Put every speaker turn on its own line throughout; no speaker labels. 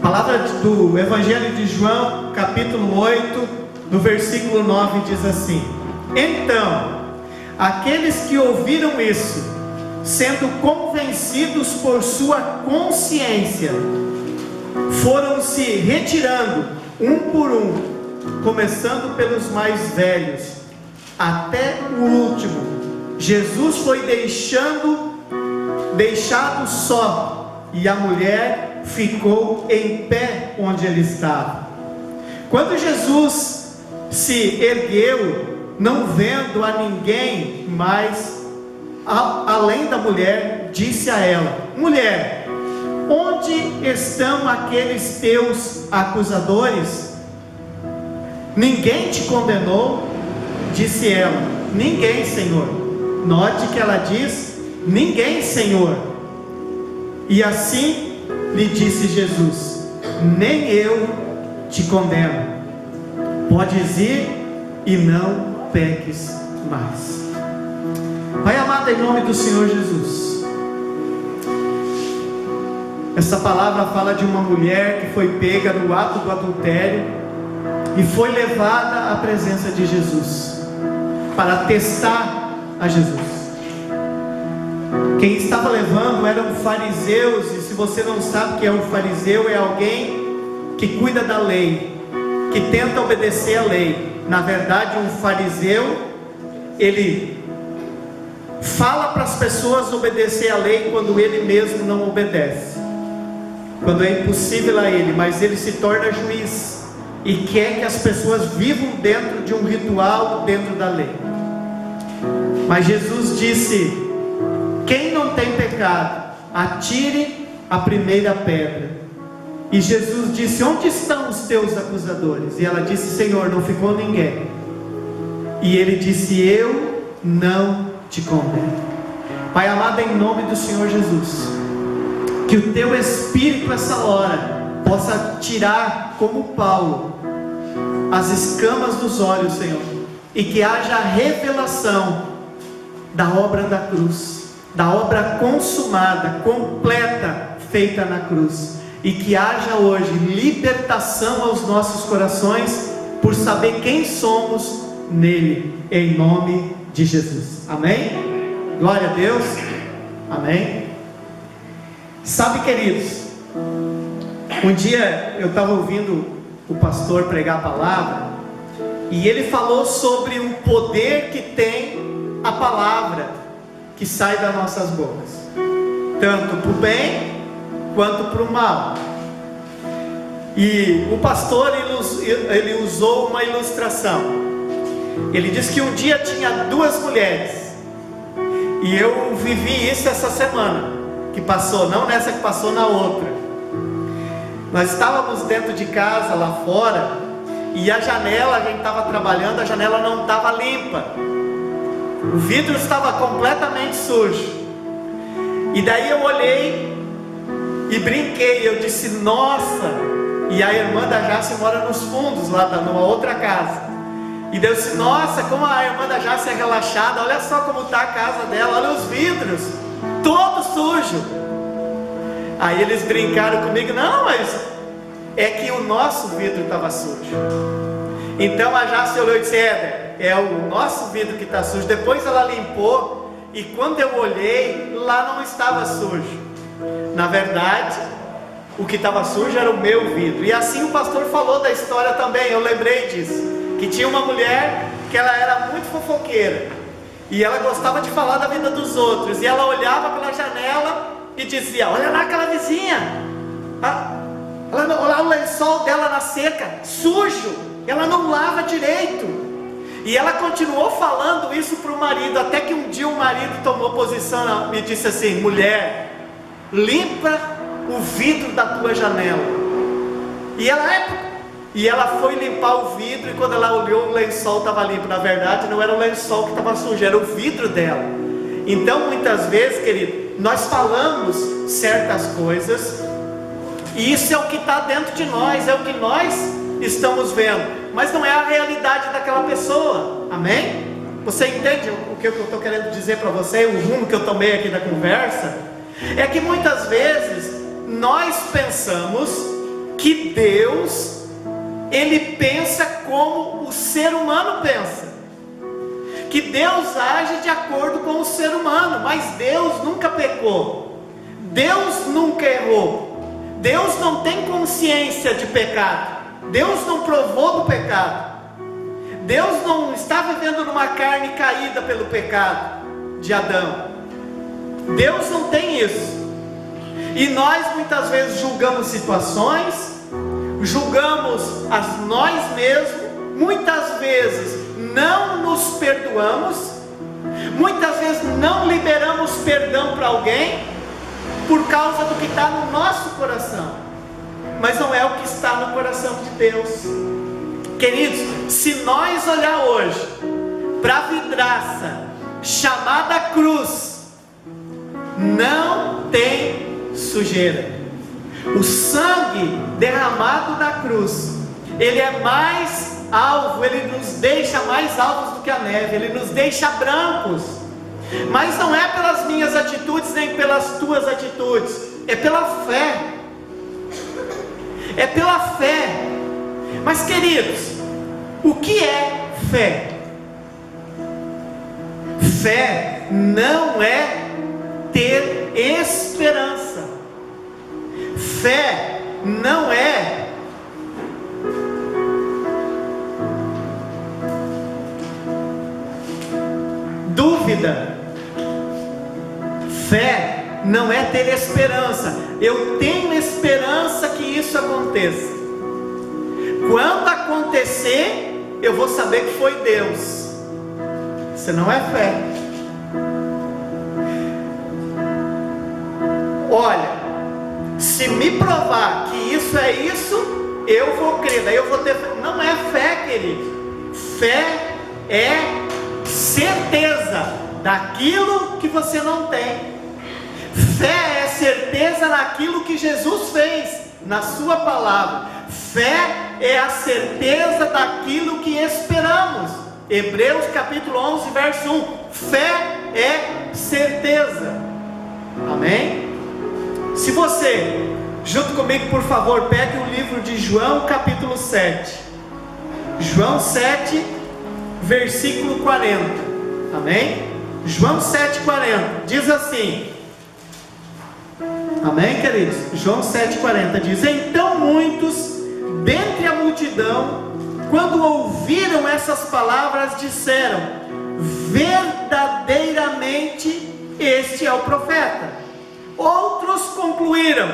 palavra do Evangelho de João, capítulo 8, no versículo 9, diz assim: Então, aqueles que ouviram isso, sendo convencidos por sua consciência, foram se retirando, um por um, começando pelos mais velhos, até o último. Jesus foi deixado só, e a mulher ficou em pé onde ele estava. Quando Jesus se ergueu, não vendo a ninguém mais além da mulher, disse a ela: Mulher, onde estão aqueles teus acusadores? Ninguém te condenou? Disse ela: Ninguém, Senhor. Note que ela diz: Ninguém, Senhor. E assim lhe disse Jesus: Nem eu te condeno. Podes ir e não peques mais. Pai amado, em nome do Senhor Jesus, essa palavra fala de uma mulher que foi pega no ato do adultério e foi levada à presença de Jesus para testar a Jesus. Quem estava levando eram fariseus, e se você não sabe o que é um fariseu, é alguém que cuida da lei, que tenta obedecer a lei. Na verdade, um fariseu, ele fala para as pessoas obedecer a lei quando ele mesmo não obedece, quando é impossível a ele, mas ele se torna juiz e quer que as pessoas vivam dentro de um ritual, dentro da lei. Mas Jesus disse: quem não tem pecado, atire a primeira pedra. E Jesus disse: onde estão os teus acusadores? E ela disse: Senhor, não ficou ninguém. E ele disse: eu não te condeno. Pai amado, em nome do Senhor Jesus, que o teu Espírito essa hora possa tirar, como Paulo, as escamas dos olhos, Senhor, e que haja revelação da obra da cruz, da obra consumada, completa, feita na cruz, e que haja hoje libertação aos nossos corações, por saber quem somos nele, em nome de Jesus. Amém? Glória a Deus. Amém. Sabe, queridos, um dia eu estava ouvindo o pastor pregar a palavra, e ele falou sobre o poder que tem a palavra que sai das nossas bocas, tanto para o bem quanto para o mal. E o pastor ele usou uma ilustração. Ele disse que um dia tinha duas mulheres, e eu vivi isso essa semana que passou, não nessa que passou, na outra. Nós estávamos dentro de casa, lá fora, e a janela, a gente estava trabalhando, a janela não estava limpa, o vidro estava completamente sujo. E daí eu olhei e brinquei, eu disse: nossa. E a irmã da Jace mora nos fundos, lá numa outra casa. E Deus disse: nossa, como a irmã da Jace é relaxada, olha só como está a casa dela, olha os vidros, todo sujo. Aí eles brincaram comigo: não, mas é que o nosso vidro estava sujo. Então a Jace olhou e disse: é o nosso vidro que está sujo. Depois ela limpou, e quando eu olhei, lá não estava sujo. Na verdade, o que estava sujo era o meu vidro. E assim o pastor falou da história também, eu lembrei disso, que tinha uma mulher que ela era muito fofoqueira, e ela gostava de falar da vida dos outros, e ela olhava pela janela e dizia: olha lá aquela vizinha, olha o lençol dela na seca, sujo, ela não lava direito. E ela continuou falando isso para o marido, até que um dia o marido tomou posição e disse assim: mulher, limpa o vidro da tua janela. E ela foi limpar o vidro, e quando ela olhou, o lençol estava limpo. Na verdade, não era o lençol que estava sujo, era o vidro dela. Então, muitas vezes, querido, nós falamos certas coisas, e isso é o que está dentro de nós, é o que nós estamos vendo, mas não é a realidade daquela pessoa. Amém? Você entende o que eu estou querendo dizer para você? O rumo que eu tomei aqui da conversa é que muitas vezes nós pensamos que Deus, Ele pensa como o ser humano pensa, que Deus age de acordo com o ser humano, mas Deus nunca pecou, Deus nunca errou, Deus não tem consciência de pecado, Deus não provou do pecado, Deus não está vivendo numa carne caída pelo pecado de Adão. Deus não tem isso. E nós muitas vezes julgamos situações, julgamos a nós mesmos, muitas vezes não nos perdoamos, muitas vezes não liberamos perdão para alguém, por causa do que está no nosso coração, mas não é o que está no coração de Deus. Queridos, se nós olhar hoje para a vidraça chamada cruz, não tem sujeira. O sangue derramado na cruz, ele é mais alvo, ele nos deixa mais alvos do que a neve, ele nos deixa brancos. Mas não é pelas minhas atitudes, nem pelas tuas atitudes, é pela fé. É pela fé. Mas queridos, o que é fé? Fé não é ter esperança. Fé não é dúvida. Fé não é ter esperança. Eu tenho esperança que isso aconteça. Quando acontecer, eu vou saber que foi Deus. Isso não é fé. Olha, se me provar que isso é isso, eu vou crer, daí eu vou ter fé. Não é fé, querido. Fé é certeza daquilo que você não tem. Fé é certeza naquilo que Jesus fez na sua palavra. Fé é a certeza daquilo que esperamos. Hebreus capítulo 11 verso 1. Fé é certeza. Amém? Se você, junto comigo por favor, pegue o livro de João capítulo 7. João 7 versículo 40. Amém? João 7,40 diz assim. Amém, queridos? João 7,40 diz: então muitos dentre a multidão, quando ouviram essas palavras, disseram: verdadeiramente este é o profeta. Outros concluíram: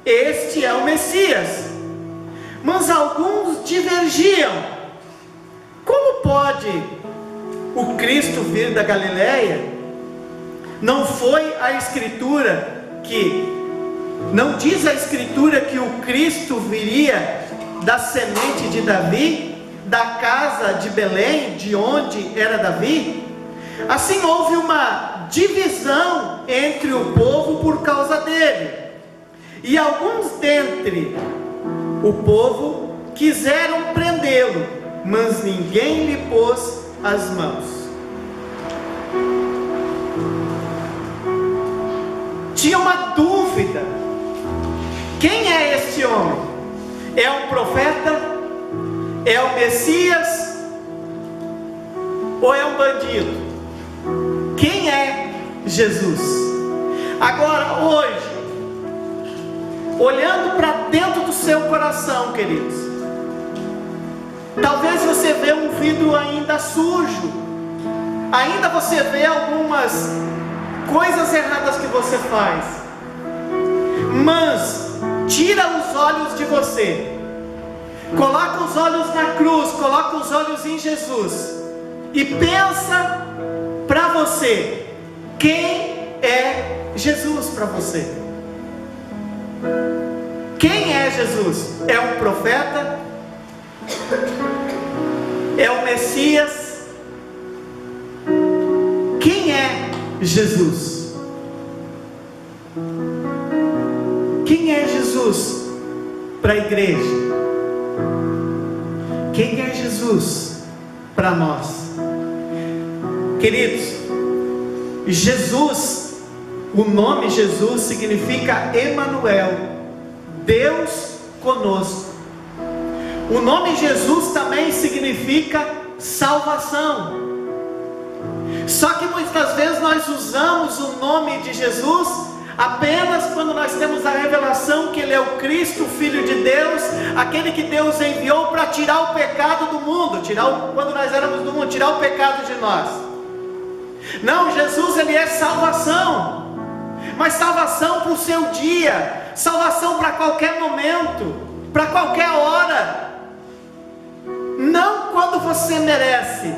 este é o Messias. Mas alguns divergiam: como pode o Cristo vir da Galileia? Não foi a Escritura que... Não diz a Escritura que o Cristo viria da semente de Davi, da casa de Belém, de onde era Davi? Assim houve uma divisão entre o povo por causa dele. E alguns dentre o povo quiseram prendê-lo, mas ninguém lhe pôs as mãos. Tinha uma dúvida: quem é este homem? É um profeta? É o Messias? Ou é um bandido? Quem é Jesus? Agora, hoje, olhando para dentro do seu coração, queridos, talvez você vê um vidro ainda sujo, ainda você vê algumas coisas erradas que você faz, mas tira os olhos de você, coloca os olhos na cruz, coloca os olhos em Jesus e pensa para você, quem é Jesus para você? Quem é Jesus? É um profeta? É o Messias? Quem é Jesus? Quem é Jesus para a igreja? Quem é Jesus para nós? Queridos, Jesus, o nome Jesus significa Emanuel, Deus conosco. O nome Jesus também significa salvação. Só que muitas vezes nós usamos o nome de Jesus apenas quando nós temos a revelação que Ele é o Cristo, o Filho de Deus, aquele que Deus enviou para tirar o pecado do mundo, quando nós éramos do mundo, tirar o pecado de nós. Não, Jesus Ele é salvação, mas salvação para o seu dia, salvação para qualquer momento, para qualquer hora, não quando você merece.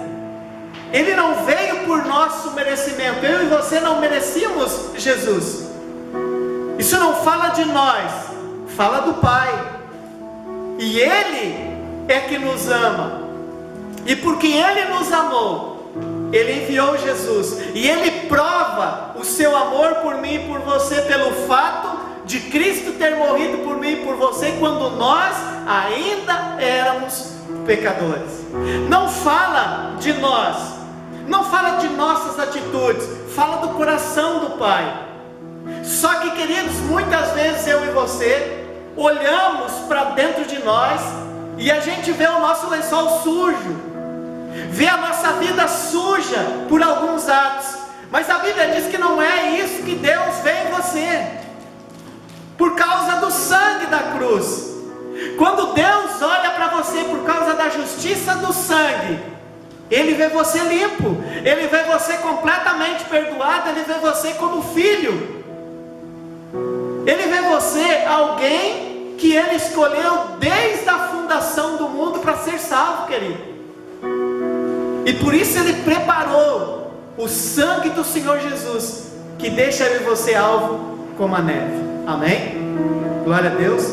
Ele não veio por nosso merecimento, eu e você não merecíamos Jesus. Isso não fala de nós, fala do Pai. E Ele é que nos ama. E porque Ele nos amou, Ele enviou Jesus. E Ele prova o seu amor por mim e por você pelo fato de Cristo ter morrido por mim e por você quando nós ainda éramos pecadores. Não fala de nós, não fala de nossas atitudes, fala do coração do Pai. Só que, queridos, muitas vezes eu e você olhamos para dentro de nós e a gente vê o nosso lençol sujo, vê a nossa vida suja por alguns atos, mas a Bíblia diz que não é isso que Deus vê em você, por causa do sangue da cruz. Quando Deus olha para você por causa da justiça do sangue, Ele vê você limpo, Ele vê você completamente perdoado, Ele vê você como filho. Ele vê você alguém que Ele escolheu desde a fundação do mundo para ser salvo, querido. E por isso Ele preparou o sangue do Senhor Jesus, que deixa eu e você alvo como a neve. Amém? Glória a Deus.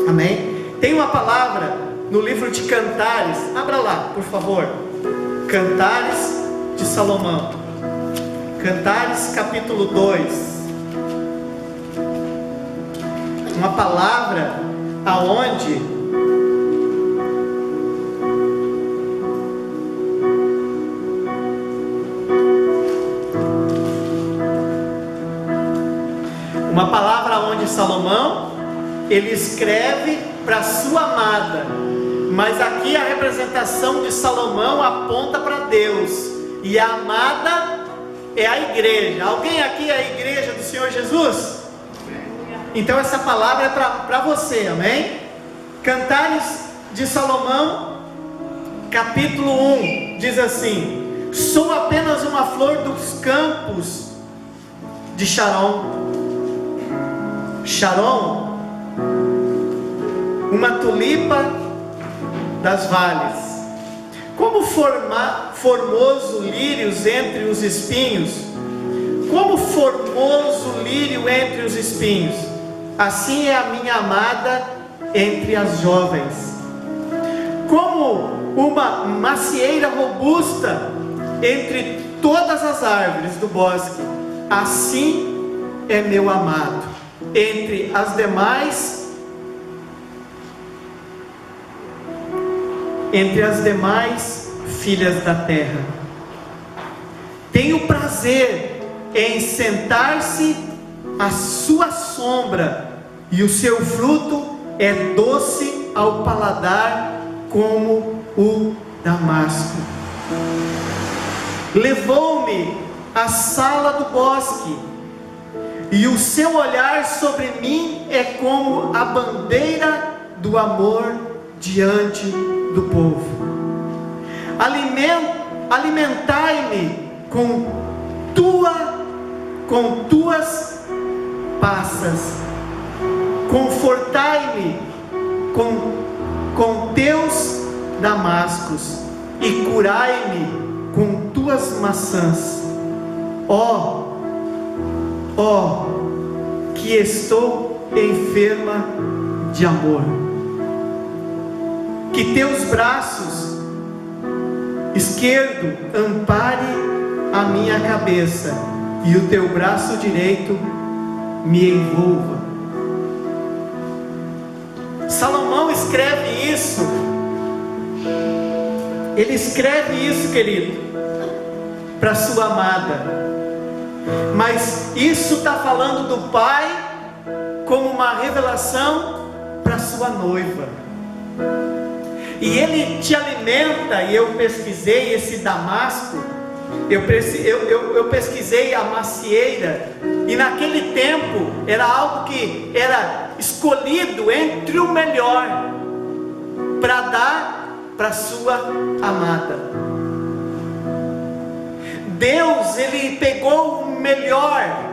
Amém? Tem uma palavra no livro de Cantares, abra lá, por favor. Cantares de Salomão. Cantares capítulo 2. Uma palavra aonde Salomão, ele escreve para sua amada, mas aqui a representação de Salomão aponta para Deus, e a amada é a igreja. Alguém aqui é a igreja do Senhor Jesus? Então essa palavra é para você, amém? Cantares de Salomão, capítulo 1, diz assim: sou apenas uma flor dos campos de Sharon. Sharon, uma tulipa das vales. Como formoso lírios entre os espinhos, como formoso lírio entre os espinhos, assim é a minha amada entre as jovens. Como uma macieira robusta entre todas as árvores do bosque, assim é meu amado entre as demais filhas da terra. Tenho prazer em sentar-se à sua sombra, e o seu fruto é doce ao paladar como o damasco. Levou-me à sala do bosque, e o seu olhar sobre mim é como a bandeira do amor diante do povo. Alimentai-me com tuas passas, confortai-me com teus damascos, e curai-me com tuas maçãs. Ó, que estou enferma de amor. Que teus braços esquerdo ampare a minha cabeça, e o teu braço direito me envolva. Salomão escreve isso. Ele escreve isso, querido, para sua amada. Mas isso está falando do Pai como uma revelação para a sua noiva. E ele te alimenta. E eu pesquisei esse damasco, eu pesquisei a macieira, e naquele tempo era algo que era escolhido entre o melhor para dar para sua amada. Deus, Ele pegou o melhor.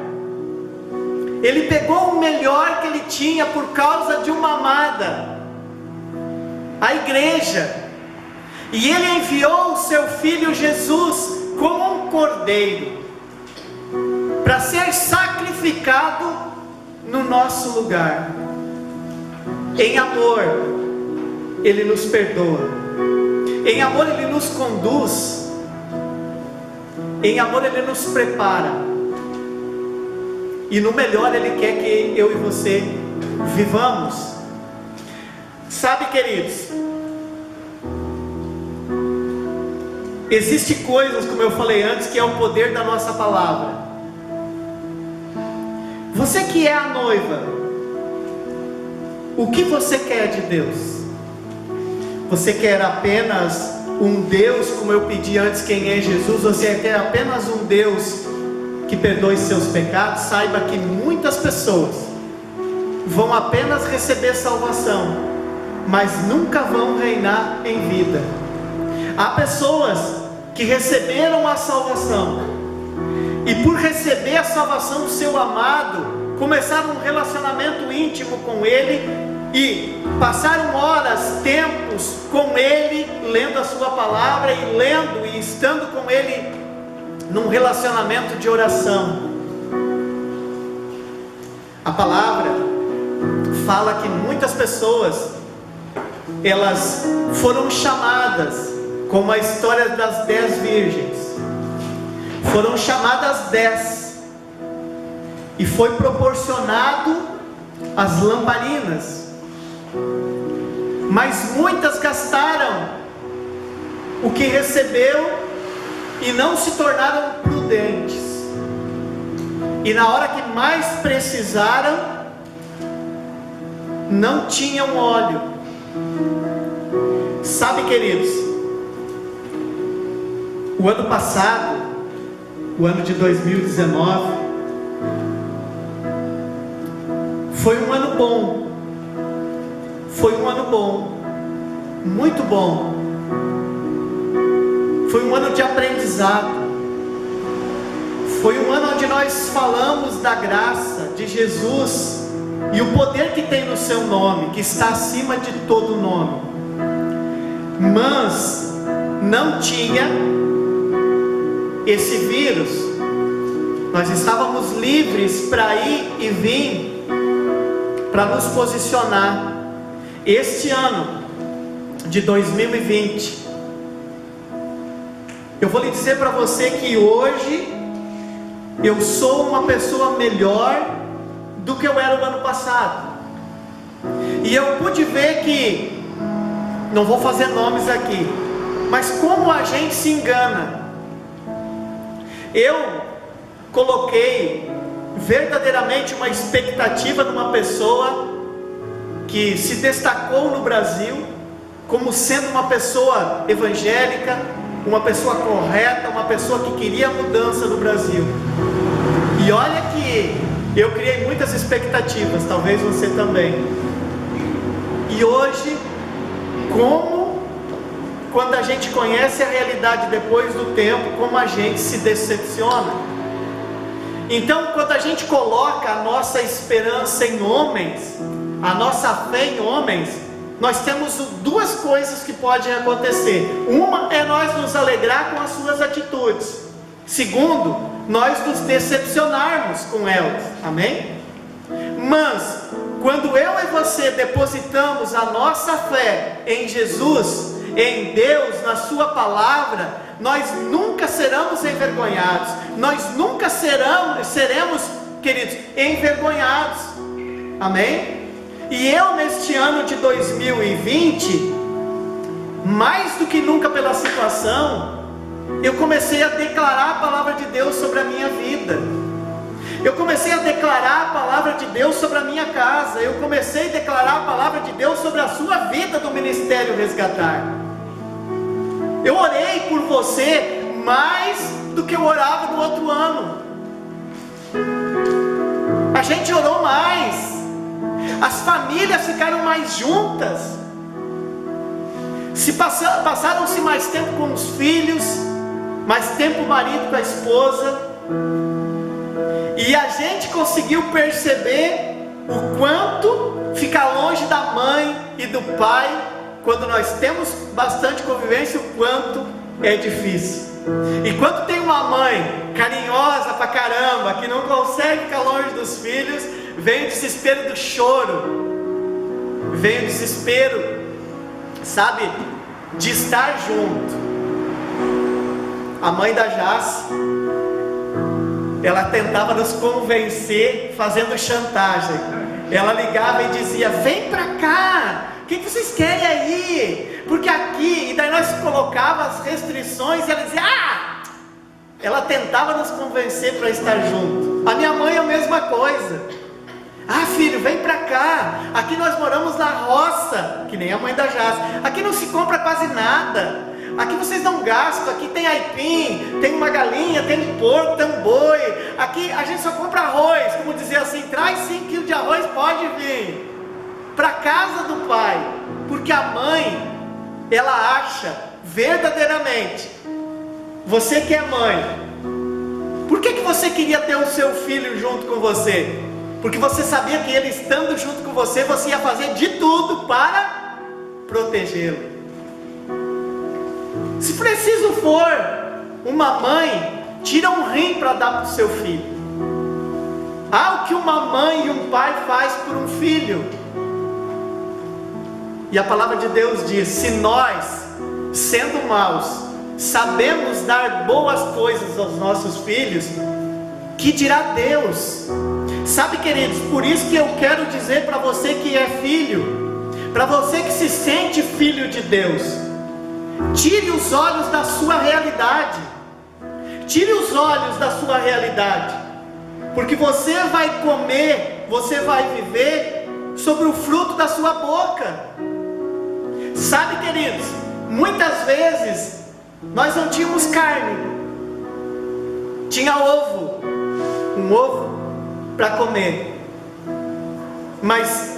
Ele pegou o melhor que Ele tinha por causa de uma amada, a igreja. E Ele enviou o seu Filho Jesus como um cordeiro, para ser sacrificado no nosso lugar. Em amor, Ele nos perdoa. Em amor, Ele nos conduz. Em amor, Ele nos prepara. E no melhor, Ele quer que eu e você vivamos. Sabe, queridos, existem coisas, como eu falei antes, que é o poder da nossa palavra. Você que é a noiva, o que você quer de Deus? Você quer apenas um Deus, como eu pedi antes, quem é Jesus? Você quer apenas um Deus que perdoe seus pecados? Saiba que muitas pessoas vão apenas receber salvação, mas nunca vão reinar em vida. Há pessoas que receberam a salvação, e por receber a salvação do seu amado, começaram um relacionamento íntimo com Ele, e passaram horas, tempos com Ele, lendo a sua palavra, e lendo e estando com Ele num relacionamento de oração. A palavra fala que muitas pessoas, elas foram chamadas, como a história das 10 virgens, foram chamadas 10, e foi proporcionado as lamparinas, mas muitas gastaram o que recebeu e não se tornaram prudentes, e na hora que mais precisaram, não tinham óleo. Sabe, queridos, o ano passado, o ano de 2019, foi um ano bom. Foi um ano bom, muito bom. Foi um ano de aprendizado. Foi um ano onde nós falamos da graça de Jesus e o poder que tem no seu nome, que está acima de todo nome. Mas não tinha esse vírus. Nós estávamos livres para ir e vir, para nos posicionar. Este ano de 2020, eu vou lhe dizer para você que hoje eu sou uma pessoa melhor do que eu era o ano passado. E eu pude ver que, não vou fazer nomes aqui, mas como a gente se engana. Eu coloquei verdadeiramente uma expectativa numa pessoa que se destacou no Brasil como sendo uma pessoa evangélica, uma pessoa correta, uma pessoa que queria mudança no Brasil. E olha que eu criei muitas expectativas, talvez você também. E hoje, quando a gente conhece a realidade depois do tempo, como a gente se decepciona. Então, quando a gente coloca a nossa esperança em homens, a nossa fé em homens, nós temos duas coisas que podem acontecer. Uma é nós nos alegrar com as suas atitudes. Segundo, nós nos decepcionarmos com elas. Amém? Mas, quando eu e você depositamos a nossa fé em Jesus, em Deus, na sua palavra, nós nunca seremos envergonhados. Nós nunca seremos, queridos, envergonhados. Amém? E eu, neste ano de 2020, mais do que nunca pela situação, eu comecei a declarar a palavra de Deus sobre a minha vida. Eu comecei a declarar a palavra de Deus sobre a minha casa. Eu comecei a declarar a palavra de Deus sobre a sua vida do Ministério Resgatar. Eu orei por você mais do que eu orava no outro ano. A gente orou mais. As famílias ficaram mais juntas. Passaram-se mais tempo com os filhos, mais tempo o marido com a esposa. E a gente conseguiu perceber o quanto ficar longe da mãe e do pai, quando nós temos bastante convivência, o quanto é difícil. E quando tem uma mãe carinhosa pra caramba, que não consegue ficar longe dos filhos, vem o desespero do choro, vem o desespero, sabe, de estar junto. A mãe da Jace, ela tentava nos convencer fazendo chantagem. Ela ligava e dizia: vem pra cá, o que vocês querem aí? Porque aqui, e daí nós colocava as restrições e ela dizia: ela tentava nos convencer para estar junto. A minha mãe é a mesma coisa. Filho, vem pra cá, aqui nós moramos na roça, que nem a mãe da Jace. Aqui não se compra quase nada, aqui vocês não gastam, aqui tem aipim, tem uma galinha, tem um porco, tem um boi. Aqui a gente só compra arroz, como dizia assim: traz 5 quilos de arroz, pode vir para casa do pai. Porque a mãe, ela acha verdadeiramente, você que é mãe, por que você queria ter o seu filho junto com você? Porque você sabia que ele estando junto com você, você ia fazer de tudo para protegê-lo. Se preciso for, uma mãe tira um rim para dar para o seu filho. O que uma mãe e um pai faz por um filho. E a palavra de Deus diz: se nós, sendo maus, sabemos dar boas coisas aos nossos filhos, que dirá Deus? Sabe, queridos, por isso que eu quero dizer para você que é filho, para você que se sente filho de Deus, tire os olhos da sua realidade. Tire os olhos da sua realidade, porque você vai comer, você vai viver sobre o fruto da sua boca. Sabe, queridos, muitas vezes nós não tínhamos carne, tinha ovo, um ovo para comer, mas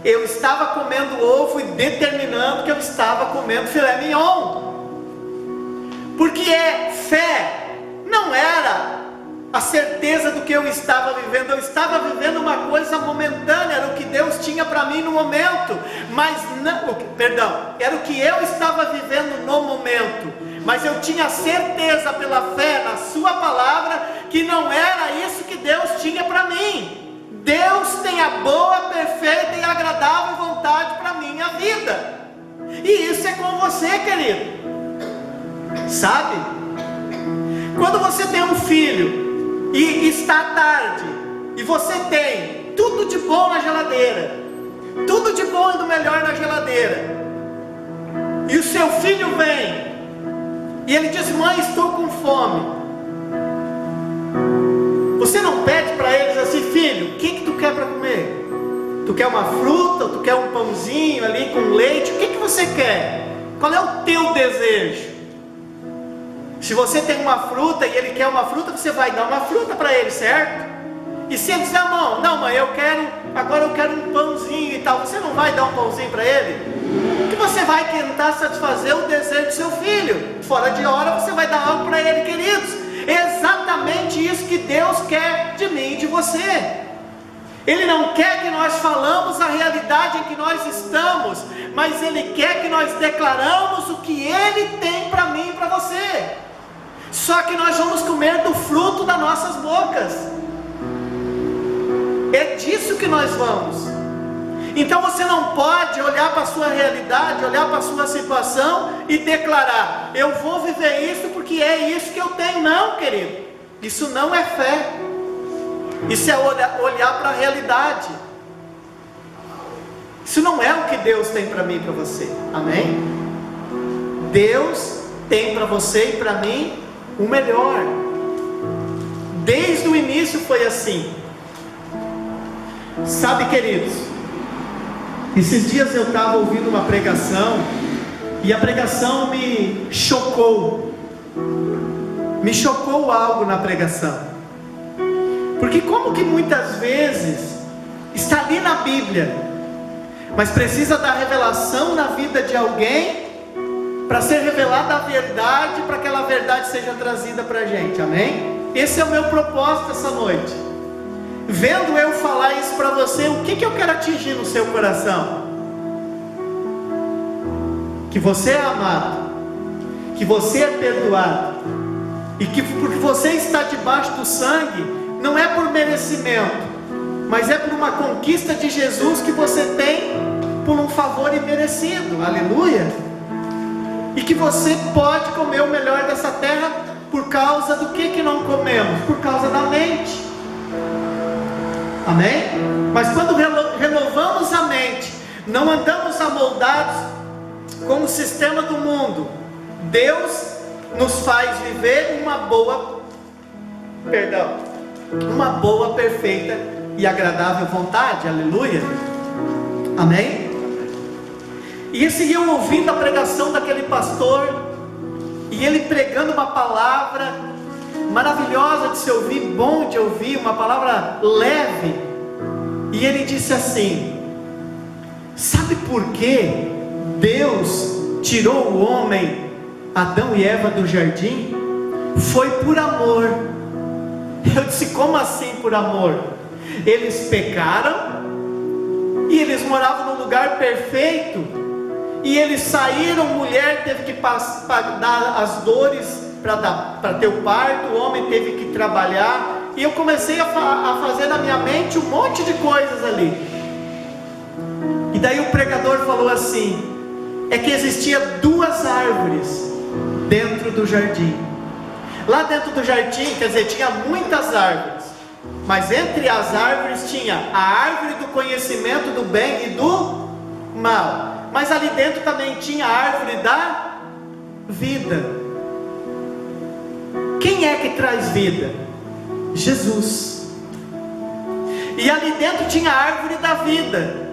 eu estava comendo ovo e determinando que eu estava comendo filé mignon, porque fé não era a certeza do que eu estava vivendo. Eu estava vivendo uma coisa momentânea, era o que Deus tinha para mim no momento, mas não, era o que eu estava vivendo no momento, mas eu tinha certeza pela fé na sua palavra que não era isso que Deus tinha para mim. Deus tem a boa, perfeita e agradável vontade para a minha vida, e isso é com você, querido. Sabe, quando você tem um filho e está tarde, e você tem tudo de bom na geladeira, tudo de bom e do melhor na geladeira, e o seu filho vem e ele diz: mãe, estou com fome. Você não pede para eles assim: filho, o que tu quer para comer? Tu quer uma fruta, ou tu quer um pãozinho ali com leite? O que você quer? Qual é o teu desejo? Se você tem uma fruta e ele quer uma fruta, você vai dar uma fruta para ele, certo? E se ele disser: não mãe, agora eu quero um pãozinho e tal, você não vai dar um pãozinho para ele? Que você vai tentar satisfazer o desejo do seu filho. Fora de hora você vai dar algo para ele, queridos. É exatamente isso que Deus quer de mim e de você. Ele não quer que nós falamos a realidade em que nós estamos, mas Ele quer que nós declaramos o que Ele tem para mim e para você. Só que nós vamos comer do fruto das nossas bocas. É disso que nós vamos. Então você não pode olhar para a sua realidade, olhar para a sua situação e declarar: eu vou viver isso porque é isso que eu tenho. Não, querido, isso não é fé. Isso é olhar para a realidade. Isso não é o que Deus tem para mim e para você. Amém? Deus tem para você e para mim o melhor. Desde o início foi assim. Sabe, queridos, esses dias eu estava ouvindo uma pregação, e a pregação me chocou. Me chocou algo na pregação. Porque como que muitas vezes está ali na Bíblia, mas precisa da revelação na vida de alguém para ser revelada a verdade, para que aquela verdade seja trazida para a gente, amém? Esse é o meu propósito essa noite. Vendo eu falar isso para você, o que eu quero atingir no seu coração? Que você é amado, que você é perdoado, e que porque você está debaixo do sangue, não é por merecimento, mas é por uma conquista de Jesus que você tem, por um favor imerecido, aleluia. E que você pode comer o melhor dessa terra, por causa do que não comemos? Por causa da mente, amém? Mas quando renovamos a mente, não andamos amoldados com o sistema do mundo, Deus nos faz viver uma boa, perfeita e agradável vontade, aleluia, amém? E eu segui ouvindo a pregação daquele pastor, e ele pregando uma palavra maravilhosa de se ouvir, bom de ouvir, uma palavra leve, e ele disse assim: sabe por que Deus tirou o homem, Adão e Eva, do jardim? Foi por amor. Eu disse: como assim por amor? Eles pecaram, e eles moravam num lugar perfeito, e eles saíram, mulher teve que dar as dores para ter o parto, o homem teve que trabalhar, e eu comecei a fazer na minha mente um monte de coisas ali. E daí o pregador falou assim: é que existia 2 árvores dentro do jardim. Lá dentro do jardim, quer dizer, tinha muitas árvores, mas entre as árvores tinha a árvore do conhecimento do bem e do mal, mas ali dentro também tinha a árvore da vida. Quem é que traz vida? Jesus. E ali dentro tinha a árvore da vida.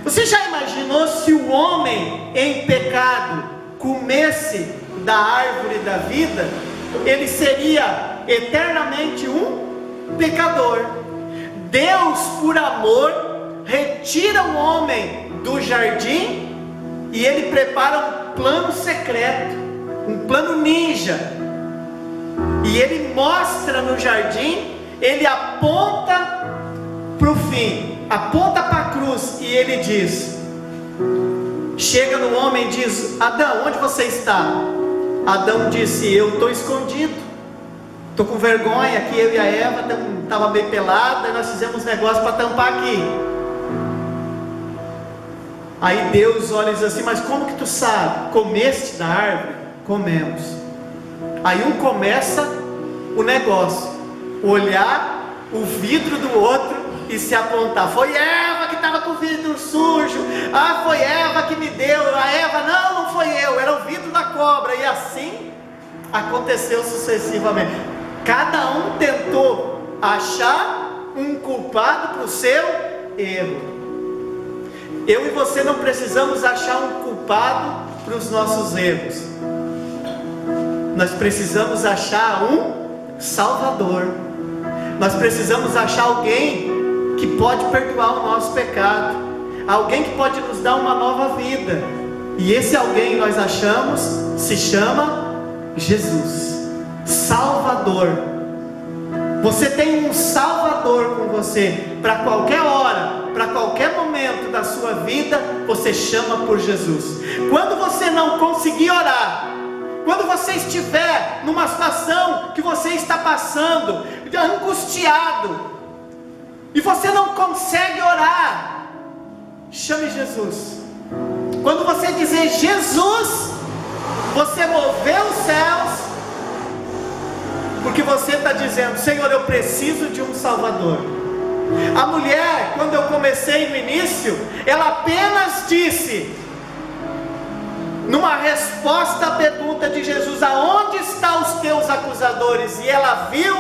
Você já imaginou se o homem em pecado comesse da árvore da vida? Ele seria eternamente um pecador. Deus, por amor, retira o homem do jardim, e ele prepara um plano secreto, um plano ninja, e ele mostra no jardim, ele aponta para o fim, aponta para a cruz, e ele diz, chega no homem e diz: Adão, onde você está? Adão disse: eu estou escondido, estou com vergonha, que eu e a Eva estava bem pelada, e nós fizemos negócio para tampar aqui. Aí Deus olha e diz assim: mas como que tu sabe? Comeste da árvore? Comemos. Aí um começa o negócio, olhar o vidro do outro e se apontar: foi Eva que estava com o vidro sujo, foi Eva que me deu, a Eva, não foi eu, era o vidro da cobra. E assim aconteceu sucessivamente. Cada um tentou achar um culpado para o seu erro. Eu e você não precisamos achar um culpado para os nossos erros. Nós precisamos achar um Salvador. Nós precisamos achar alguém que pode perdoar o nosso pecado, alguém que pode nos dar uma nova vida. E esse alguém nós achamos, se chama Jesus, Salvador. Você tem um Salvador com você, para qualquer hora, para qualquer momento da sua vida, você chama por Jesus. Quando você não conseguir orar, quando você estiver numa situação que você está passando, angustiado, e você não consegue orar, chame Jesus. Quando você dizer Jesus, você moveu os céus, porque você está dizendo: Senhor, eu preciso de um Salvador. A mulher, quando eu comecei no início, ela apenas disse, numa resposta à pergunta de Jesus: aonde estão os teus acusadores? E ela viu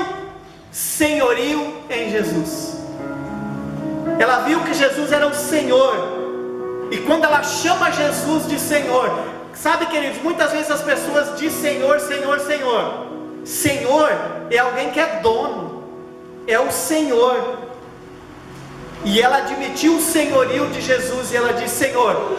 senhorio em Jesus. Ela viu que Jesus era o Senhor, e quando ela chama Jesus de Senhor, sabe, queridos, muitas vezes as pessoas dizem Senhor, Senhor, Senhor. Senhor é alguém que é dono, é o Senhor. E ela admitiu o senhorio de Jesus, e ela disse: Senhor,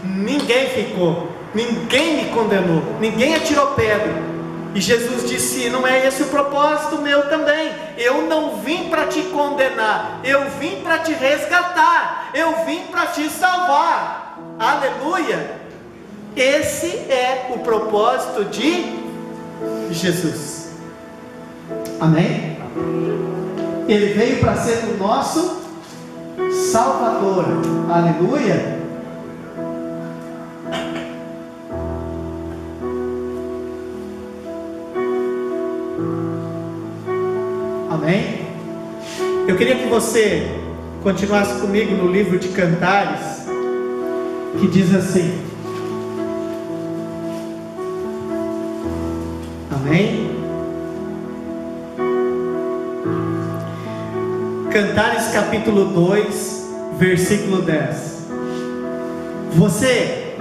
ninguém ficou, ninguém me condenou, ninguém atirou pedra. E Jesus disse: não é esse o propósito meu também. Eu não vim para te condenar, eu vim para te resgatar, eu vim para te salvar. Aleluia! Esse é o propósito de Jesus. Amém? Ele veio para ser o nosso Salvador. Aleluia! Amém? Eu queria que você continuasse comigo no livro de Cantares, que diz assim. Amém? Cantares capítulo 2, versículo 10. Você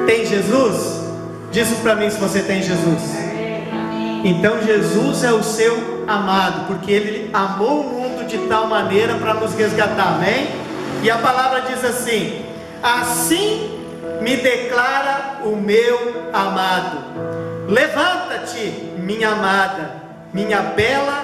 tem Jesus? Diz para mim se você tem Jesus. Então Jesus é o seu amado, porque Ele amou o mundo de tal maneira para nos resgatar, amém? E a palavra diz assim: assim me declara o meu amado. Levanta-te, minha amada, minha bela,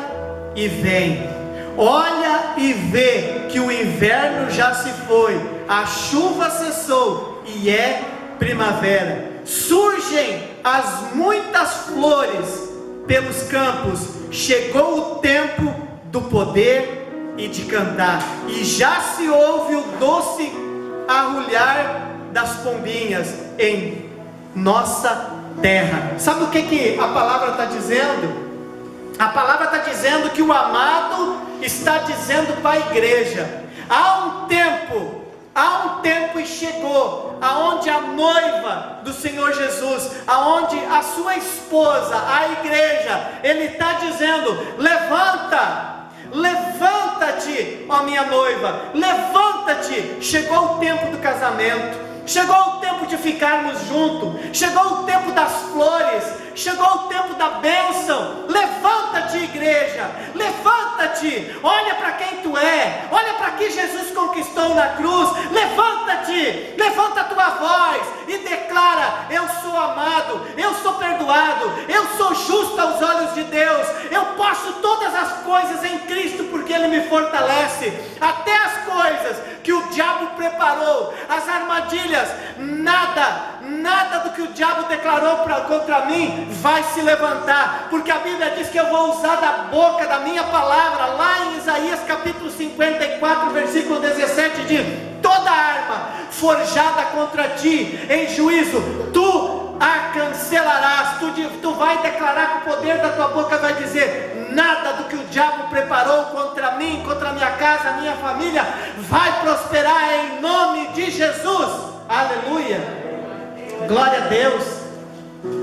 e vem. Olha e vê que o inverno já se foi, a chuva cessou e é primavera. Surgem as muitas flores pelos campos, chegou o tempo do poder e de cantar, e já se ouve o doce arrulhar das pombinhas em nossa terra. Sabe o que a palavra está dizendo? A palavra está dizendo que o amado está dizendo para a igreja: há um tempo e chegou, aonde a noiva do Senhor Jesus, aonde a sua esposa, a igreja, Ele está dizendo: levanta-te, ó minha noiva, levanta-te, chegou o tempo do casamento, chegou o tempo de ficarmos juntos, chegou o tempo das flores, chegou o tempo da bênção. Levanta-te, igreja, levanta-te, olha para quem tu é, olha para que Jesus conquistou na cruz. Levanta-te, levanta a tua voz e declara: eu sou amado, eu sou perdoado, eu sou justo aos olhos de Deus, eu posso todas as coisas em Cristo, porque Ele me fortalece. Até as coisas que o diabo preparou, as armadilhas, nada do que o diabo declarou contra mim vai se levantar, porque a Bíblia diz que eu vou usar da boca da minha palavra. Lá em Isaías capítulo 54, versículo 17 diz: toda arma forjada contra ti em juízo, tu a cancelarás. Tu vai declarar com o poder da tua boca, vai dizer: nada do que o diabo preparou contra mim, contra a minha casa, a minha família, vai prosperar em nome de Jesus. Aleluia, glória a Deus.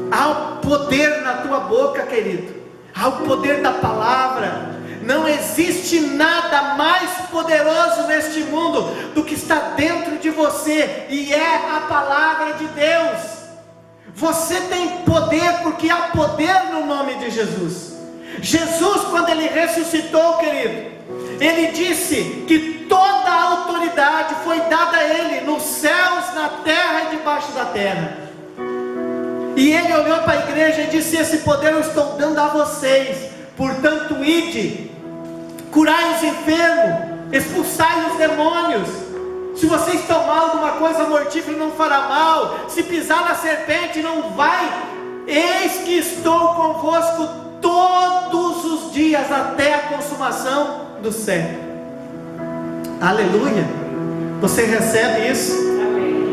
Há o poder na tua boca, querido, há o poder da palavra. Não existe nada mais poderoso neste mundo do que está dentro de você, e é a palavra de Deus. Você tem poder, porque há poder no nome de Jesus. Jesus, quando Ele ressuscitou, querido, Ele disse que toda a autoridade foi dada a Ele, nos céus, na terra e debaixo da terra. E Ele olhou para a igreja e disse: esse poder eu estou dando a vocês, portanto ide, curai os enfermos, expulsai os demônios. Se vocês tomar alguma coisa mortífera, não fará mal. Se pisar na serpente, não vai. Eis que estou convosco todos os dias, até a consumação do século. Aleluia. Você recebe isso?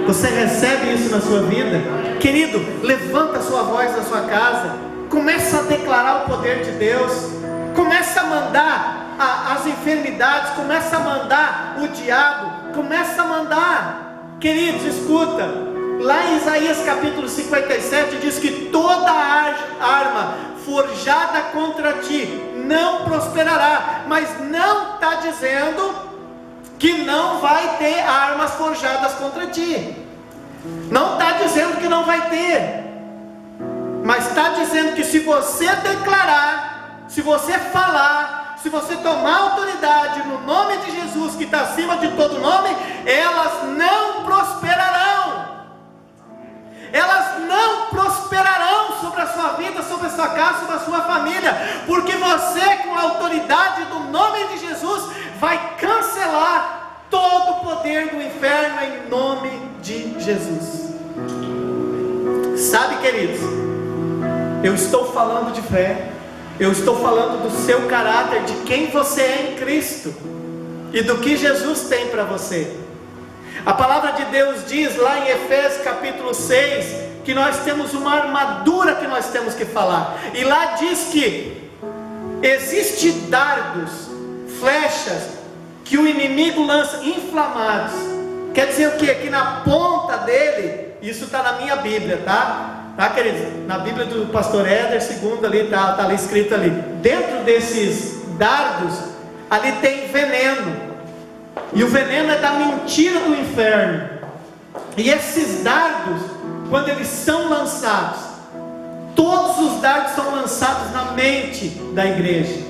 Você recebe isso na sua vida? Querido, levanta a sua voz na sua casa, começa a declarar o poder de Deus, começa a mandar as enfermidades, começa a mandar o diabo, começa a mandar. Queridos, escuta, lá em Isaías capítulo 57 diz que toda arma forjada contra ti não prosperará. Mas não está dizendo que não vai ter armas forjadas contra ti. Não está dizendo que não vai ter. Mas está dizendo que se você declarar, se você falar, se você tomar autoridade no nome de Jesus, que está acima de todo nome, elas não prosperarão. Elas não prosperarão sobre a sua vida, sobre a sua casa, sobre a sua família, porque você, com a autoridade do nome de Jesus, vai cancelar todo o poder do inferno em nome de Jesus. Sabe, queridos, eu estou falando de fé, eu estou falando do seu caráter, de quem você é em Cristo e do que Jesus tem para você. A palavra de Deus diz lá em Efésios capítulo 6, que nós temos uma armadura que nós temos que falar, e lá diz que existe dardos, flechas, que o inimigo lança inflamados. Quer dizer o que? Que na ponta dele, isso está na minha Bíblia, tá queridos? Na Bíblia do pastor Éder, segundo ali, tá ali escrito ali, dentro desses dardos, ali tem veneno. E o veneno é da mentira do inferno. E esses dardos, quando eles são lançados, todos os dardos são lançados na mente da igreja.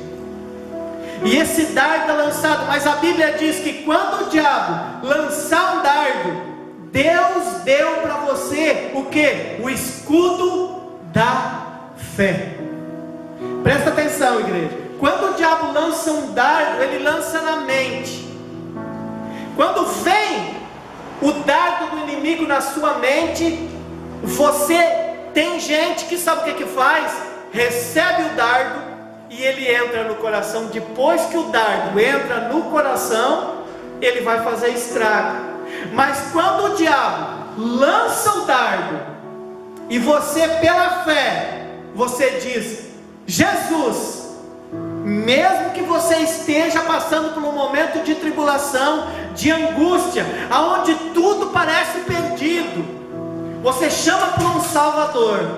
E esse dardo é lançado, mas a Bíblia diz que quando o diabo lançar um dardo, Deus deu para você o que? O escudo da fé. Presta atenção, igreja. Quando o diabo lança um dardo, ele lança na mente. Quando vem o dardo do inimigo na sua mente, tem gente que sabe o que faz? Recebe o dardo e ele entra no coração. Depois que o dardo entra no coração, ele vai fazer estrago. Mas quando o diabo lança o dardo e você, pela fé, você diz: Jesus, mesmo que você esteja passando por um momento de tribulação, de angústia, aonde tudo parece perdido, você chama por um Salvador.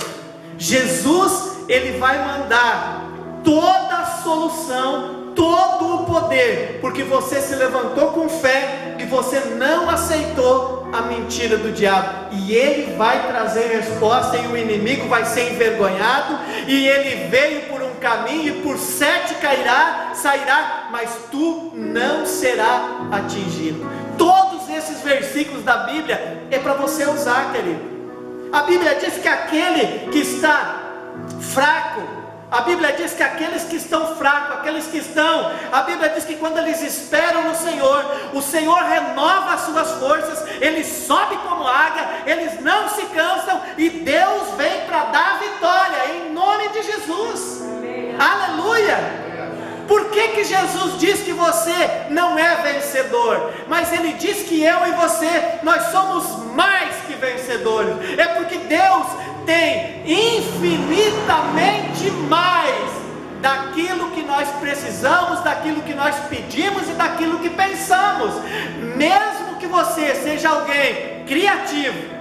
Jesus, ele vai mandar toda a solução, todo o poder, porque você se levantou com fé e você não aceitou a mentira do diabo, e ele vai trazer resposta, e o inimigo vai ser envergonhado, e ele veio por um caminho, e por 7 sairá, mas tu não será atingido. Todos esses versículos da Bíblia é para você usar, querido. A Bíblia diz que aquele que está fraco, a Bíblia diz que aqueles que estão fracos, a Bíblia diz que quando eles esperam no Senhor, o Senhor renova as suas forças, eles sobem como águia, eles não se cansam, e Deus vem para dar a vitória, em nome de Jesus. Aleluia! Por que Jesus diz que você não é vencedor? Mas Ele diz que eu e você, nós somos mais que vencedores. É porque Deus tem infinitamente mais daquilo que nós precisamos, daquilo que nós pedimos e daquilo que pensamos. Mesmo que você seja alguém criativo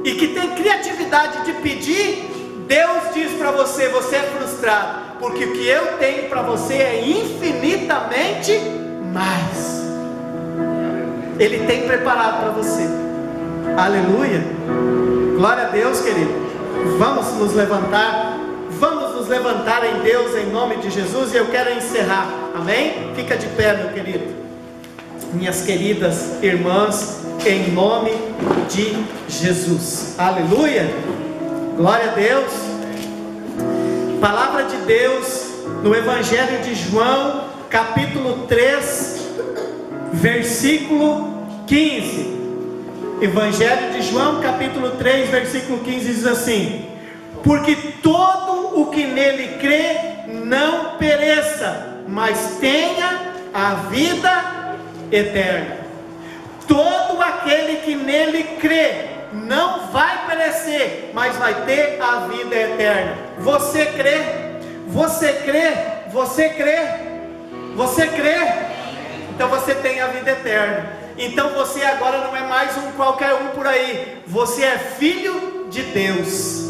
e que tem criatividade de pedir, Deus diz para você: você é frustrado, porque o que eu tenho para você é infinitamente mais. Ele tem preparado para você. Aleluia, glória a Deus, querido. Vamos nos levantar em Deus, em nome de Jesus. E eu quero encerrar, amém? Fica de pé, meu querido, minhas queridas irmãs, em nome de Jesus. Aleluia, glória a Deus. Palavra de Deus no Evangelho de João, capítulo 3, versículo 15. Evangelho de João, capítulo 3, versículo 15, diz assim: porque todo o que nele crê não pereça, mas tenha a vida eterna. Todo aquele que nele crê não vai perecer, mas vai ter a vida eterna. Você crê? Você crê? Você crê? Você crê? Então você tem a vida eterna. Então você agora não é mais um qualquer um por aí. Você é filho de Deus.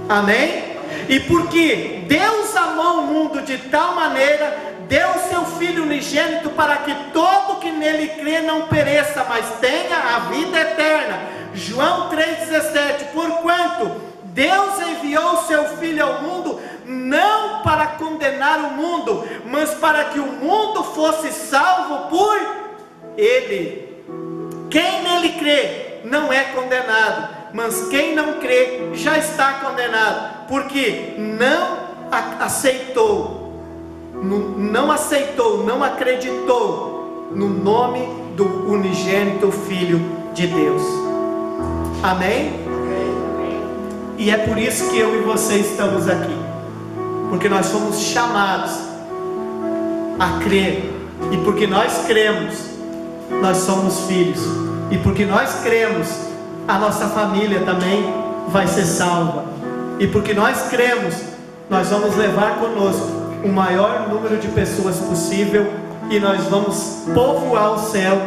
Amém? E porque Deus amou o mundo de tal maneira, deu o seu Filho unigênito para que todo que nele crê não pereça, mas tenha a vida eterna. João 3,17. Porquanto Deus enviou o seu Filho ao mundo, não para condenar o mundo, mas para que o mundo fosse salvo por ele. Quem nele crê não é condenado, mas quem não crê já está condenado, porque não acreditou no nome do unigênito Filho de Deus. Amém? E é por isso que eu e você estamos aqui, porque nós fomos chamados a crer, e porque nós cremos, nós somos filhos, e porque nós cremos, a nossa família também vai ser salva, e porque nós cremos, nós vamos levar conosco o maior número de pessoas possível, e nós vamos povoar o céu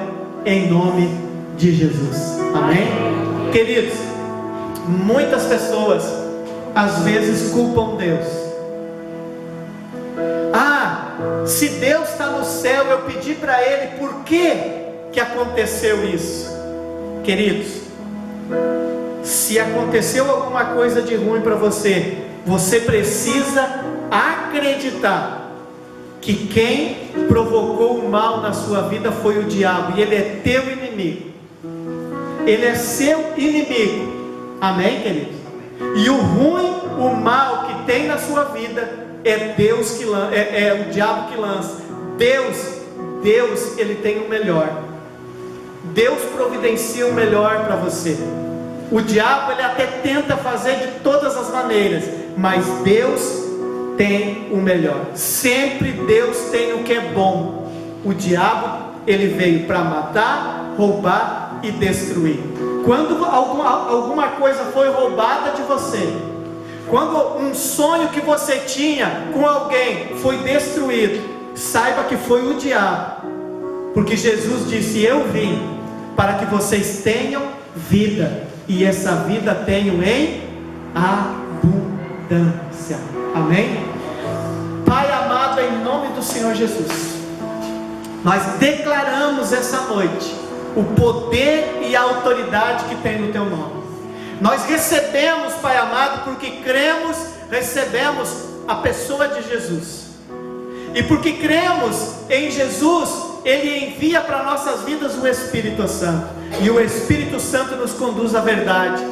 em nome de Jesus. Amém? Queridos, muitas pessoas às vezes culpam Deus. Se Deus está no céu, eu pedi para Ele, por que aconteceu isso? Queridos, se aconteceu alguma coisa de ruim para você, você precisa acreditar que quem provocou o mal na sua vida foi o diabo, e ele é teu inimigo, ele é seu inimigo. Amém, queridos? E o ruim, o mal que tem na sua vida, é Deus que é o diabo que lança. Deus, ele tem o melhor. Deus providencia o melhor para você. O diabo, ele até tenta fazer de todas as maneiras, mas Deus tem o melhor. Sempre Deus tem o que é bom. O diabo, ele veio para matar, roubar e destruir. Quando alguma coisa foi roubada de você, quando um sonho que você tinha com alguém foi destruído, saiba que foi o diabo, porque Jesus disse: eu vim para que vocês tenham vida, e essa vida tenham em abundância. Amém? Pai amado, em nome do Senhor Jesus, nós declaramos essa noite o poder e a autoridade que tem no teu nome. Nós recebemos, Pai amado, porque cremos, recebemos a pessoa de Jesus, e porque cremos em Jesus, Ele envia para nossas vidas o Espírito Santo, e o Espírito Santo nos conduz à verdade.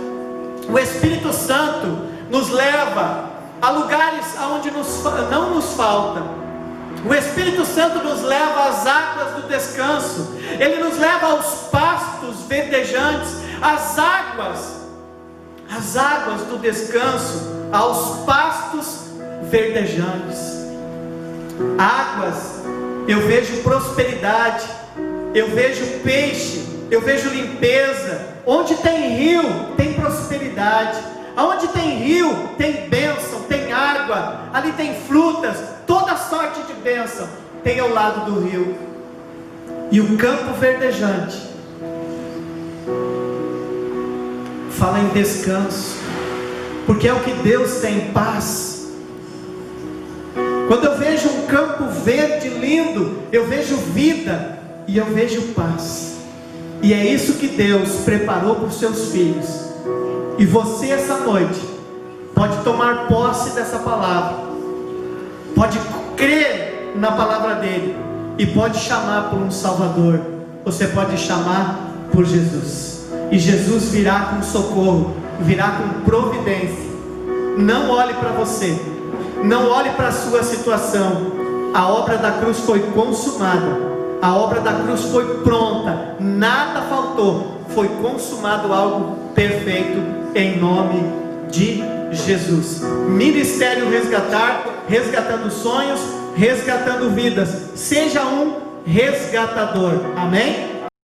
O Espírito Santo nos leva a lugares onde não nos falta. O Espírito Santo nos leva às águas do descanso, Ele nos leva aos pastos verdejantes, às águas do descanso, aos pastos verdejantes. Águas, eu vejo prosperidade, eu vejo peixe, eu vejo limpeza. Onde tem rio, tem prosperidade. Onde tem rio, tem bênção, tem água. Ali tem frutas, toda sorte de bênção tem ao lado do rio. E o campo verdejante fala em descanso, porque é o que Deus tem, paz. Quando eu vejo um campo verde lindo, eu vejo vida e eu vejo paz. E é isso que Deus preparou para os seus filhos. E você essa noite pode tomar posse dessa palavra, pode crer na palavra dele, e pode chamar por um Salvador. Você pode chamar por Jesus, e Jesus virá com socorro, virá com providência. Não olhe para você, não olhe para a sua situação. A obra da cruz foi consumada, a obra da cruz foi pronta, nada faltou, foi consumado algo perfeito, em nome de Jesus. Ministério Resgatar, resgatando sonhos, resgatando vidas. Seja um resgatador. Amém?